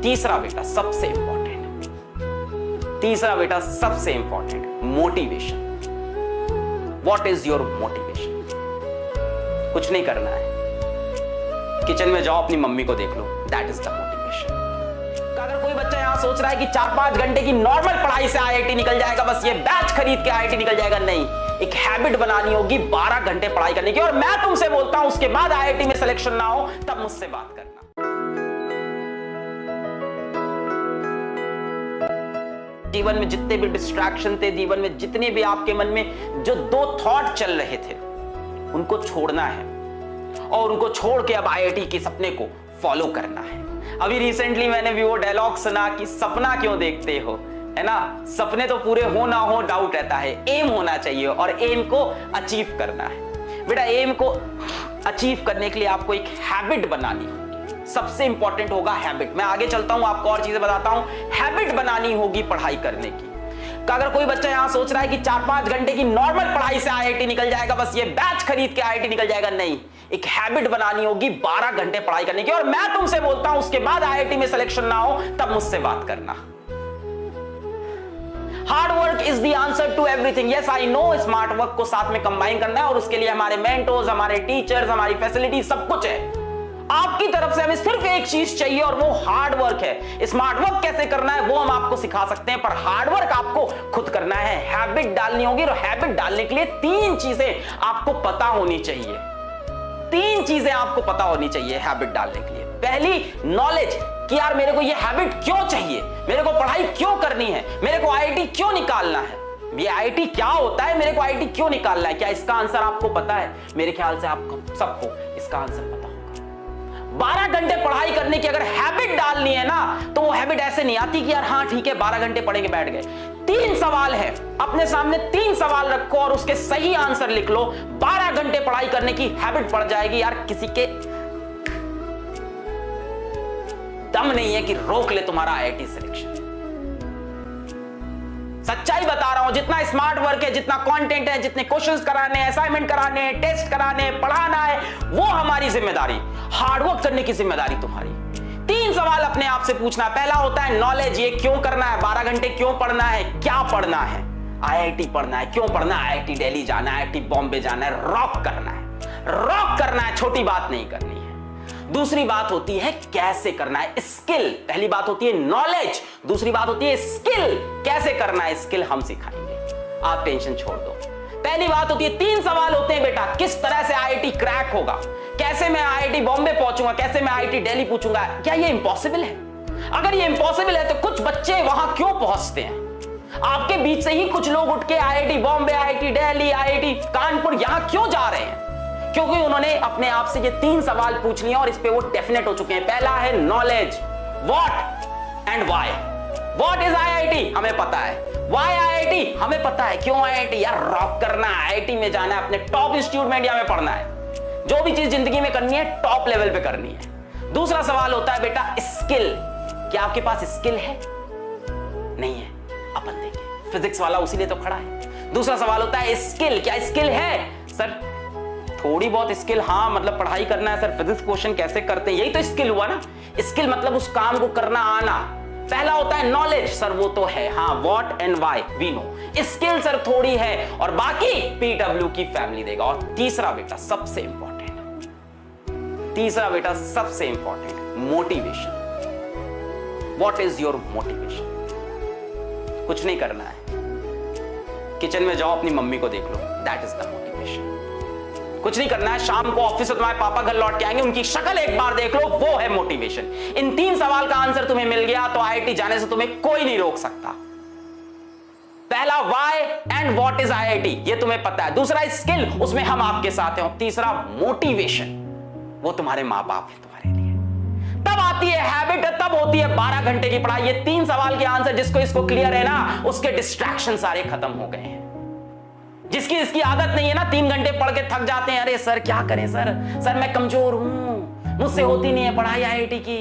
तीसरा बेटा सबसे इंपॉर्टेंट, तीसरा बेटा सबसे important, motivation. What is your motivation? कुछ नहीं करना है, किचन में जाओ, अपनी मम्मी को देख लो, दैट इज द मोटिवेशन। अगर कोई बच्चा यहां सोच रहा है कि 4-5 घंटे की नॉर्मल पढ़ाई से आईआईटी निकल जाएगा, बस ये बैच खरीद के आईआईटी निकल जाएगा, नहीं, एक हैबिट बनानी होगी 12 घंटे पढ़ाई करने की। और मैं तुमसे बोलता हूं उसके बाद आईआईटी में सिलेक्शन ना हो तब मुझसे बात करना। जीवन में जितने भी डिस्ट्रैक्शन थे, जीवन में जितने भी आपके मन में जो 2 थॉट चल रहे थे, उनको छोड़ना है और उनको छोड़ के अब आईआईटी के सपने को फॉलो करना है। अभी रिसेंटली मैंने भी वो डायलॉग सुना कि सपना क्यों देखते हो, है ना, सपने तो पूरे हो ना हो डाउट रहता है, एम होना चाहिए और एम को अचीव करना है। बेटा एम को अचीव करने के लिए आपको एक हैबिट बनानी होगी, सबसे इंपॉर्टेंट होगा हैबिट। मैं आगे चलता हूं, आपको और चीजें बताता हूं। हैबिट बनानी होगी पढ़ाई करने की। अगर कोई बच्चा यहां सोच रहा है कि 4-5 घंटे की नॉर्मल पढ़ाई से आईआईटी निकल जाएगा, बस ये बैच खरीद के आईआईटी निकल जाएगा, नहीं, एक हैबिट बनानी होगी 12 घंटे पढ़ाई करने की। और मैं तुमसे बोलता हूं उसके बाद आईआईटी में सिलेक्शन ना हो तब मुझसे बात करना। Hard work is the answer to everything. Yes I know, smart work को साथ में कंबाइन करना है और उसके लिए हमारे मेंटोर्स, हमारे टीचर्स, हमारी फैसिलिटी सब कुछ है। आपकी तरफ से हमें सिर्फ एक चीज चाहिए और वो हार्ड वर्क है। स्मार्ट वर्क कैसे करना है वो हम आपको सिखा सकते हैं, पर हार्ड वर्क आपको खुद करना है, हैबिट डालनी होगी। और हैबिट डालने के लिए 3 चीजें आपको पता होनी चाहिए, 3 चीजें आपको पता होनी चाहिए हैबिट डालने के लिए। पहली, नॉलेज, कि यार मेरे को ये हैबिट क्यों चाहिए, मेरे को पढ़ाई क्यों करनी है, मेरे को आईआईटी क्यों निकालना है, ये आईआईटी क्या होता है, मेरे को आईआईटी क्यों निकालना है। क्या इसका आंसर आपको पता है? मेरे ख्याल से आपको सबको इसका आंसर पता होगा। 12 घंटे पढ़ाई करने की अगर हैबिट डालनी है ना, तो वो हैबिट ऐसे नहीं आती कि यार हाँ ठीक है 12 घंटे पढ़ेंगे बैठ गए। 3 सवाल है, अपने सामने 3 सवाल रखो और उसके सही आंसर लिख लो। 12 घंटे पढ़ाई करने की हैबिट पड़ जाएगी। यार किसी के दम नहीं है कि रोक ले तुम्हारा आईआईटी सिलेक्शन। सच्चाई बता रहा हूं, जितना स्मार्ट वर्क है, जितना कंटेंट है, जितने क्वेश्चंस कराने हैं, असाइनमेंट कराने हैं, टेस्ट कराने हैं, पढ़ाना है, वो हमारी जिम्मेदारी। हार्डवर्क करने की जिम्मेदारी तुम्हारी। 3 सवाल अपने आप से पूछना। पहला होता है नॉलेज, ये क्यों करना है, 12 घंटे क्यों पढ़ना है, क्या पढ़ना है, आईआईटी पढ़ना है, क्यों पढ़ना है, आईआईटी दिल्ली जाना है, आईआईटी बॉम्बे जाना है, रॉक करना है, रॉक करना है, छोटी बात नहीं करनी है। दूसरी बात होती है कैसे करना है, स्किल। पहली बात होती है नॉलेज, दूसरी बात होती है स्किल, कैसे करना है, स्किल हम सिखाएंगे, आप टेंशन छोड़ दो। पहली बात होती है 3 सवाल होते हैं बेटा, किस तरह से आईआईटी क्रैक होगा, कैसे मैं आईआईटी बॉम्बे पहुंचूंगा, कैसे मैं आईआईटी दिल्ली पूछूंगा। क्या ये इंपॉसिबल है? अगर ये इंपॉसिबल है तो कुछ बच्चे वहां क्यों पहुंचते हैं? आपके बीच से ही कुछ लोग उठ के IIT Bombay, IIT Delhi, IIT Kanpur यहां क्यों जा रहे हैं? क्योंकि उन्होंने अपने आप से ये 3 सवाल पूछ लिए और इस पे वो डेफिनेट हो चुके हैं। पहला है knowledge, what and why. What is IIT, हमें पता है। व्हाई आईआईटी, हमें पता है। क्यों आईआईटी? यार रॉक करना है, आईआईटी में जाना है, अपने टॉप इंस्टीट्यूट में इंडिया में पढ़ना है, जो भी चीज जिंदगी में करनी है टॉप लेवल पे करनी है। दूसरा सवाल होता है बेटा स्किल, क्या आपके पास स्किल है? नहीं है, अपन देखें, फिजिक्स वाला उसीलिए तो खड़ा है। दूसरा सवाल होता है स्किल, क्या स्किल है? सर थोड़ी बहुत स्किल, हाँ मतलब पढ़ाई करना है सर, फिजिक्स क्वेश्चन कैसे करते हैं, यही तो स्किल हुआ ना। स्किल मतलब उस काम को करना आना। पहला होता है नॉलेज, सर वो तो है, हाँ what and why we know. Skill sir थोड़ी है और बाकी पीडब्ल्यू की फैमिली देगा। और तीसरा बेटा सबसे इंपॉर्टेंट, तीसरा बेटा सबसे important, motivation. What is your motivation? कुछ नहीं करना है, किचन में जाओ, अपनी मम्मी को देख लो, दैट इज द मोटिवेशन। कुछ नहीं करना है, शाम को ऑफिस से तुम्हारे पापा घर लौट के आएंगे, उनकी शक्ल एक बार देख लो, वो है मोटिवेशन। इन 3 सवाल का आंसर तुम्हें मिल गया तो आईआईटी जाने से तुम्हें कोई नहीं रोक सकता। पहला why and what is IIT, ये तुम्हें पता है। दूसरा स्किल, उसमें हम आपके साथ हैं। और तीसरा मोटिवेशन, वो तुम्हारे मां बाप है तुम्हारे लिए। तब आती है हैबिट, तब होती है 12 घंटे की पढ़ाई। ये 3 सवाल के आंसर जिसको इसको क्लियर है ना, उसके डिस्ट्रैक्शन सारे खत्म हो गए हैं। जिसकी इसकी आदत नहीं है ना, 3 घंटे पढ़ के थक जाते हैं, अरे सर क्या करें सर मैं कमजोर हूं, मुझसे होती नहीं है पढ़ाई आईआईटी की,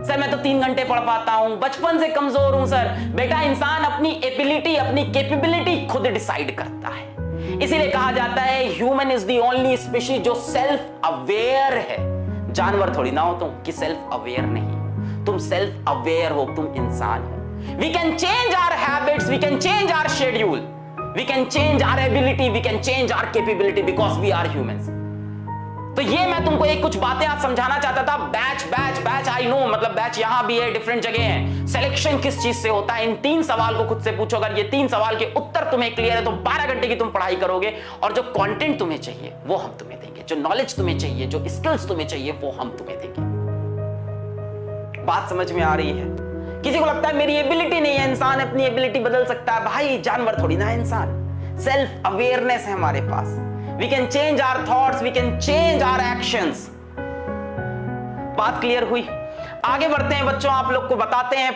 सर मैं तो 3 घंटे पढ़ पाता हूं, बचपन से कमजोर हूं सर। बेटा इंसान अपनी एबिलिटी, अपनी कैपेबिलिटी खुद डिसाइड करता है। इसीलिए कहा जाता है human is the only species जो सेल्फ अवेयर है। जानवर थोड़ी ना हो तुम कि सेल्फ अवेयर नहीं। तुम सेल्फ अवेयर हो, तुम इंसान हो। We can change our habits, we can change our schedule, we can change our ability, we can change our capability because we are humans. तो ये मैं तुमको एक कुछ बातें आज समझाना चाहता था। Batch batch batch I know, मतलब बैच यहां भी है, डिफरेंट जगह है। सिलेक्शन किस चीज से होता है, इन 3 सवाल को खुद से पूछो। अगर ये 3 सवाल के उत्तर तुम्हें क्लियर है तो 12 घंटे की तुम पढ़ाई करोगे, और जो कंटेंट तुम्हें चाहिए वो हम तुम्हें देंगे, जो नॉलेज तुम्हें चाहिए, जो स्किल्स तुम्हें चाहिए वो हम तुम्हें देंगे। बात समझ में आ रही है? किसी को लगता है मेरी एबिलिटी नहीं है, इंसान अपनी एबिलिटी बदल सकता है। भाई जानवर थोड़ी ना है इंसान। सेल्फ अवेयरनेस है हमारे पास। We can change our thoughts, we can change our actions. बात क्लियर हुई? आगे बढ़ते हैं बच्चों, आप लोग को बताते हैं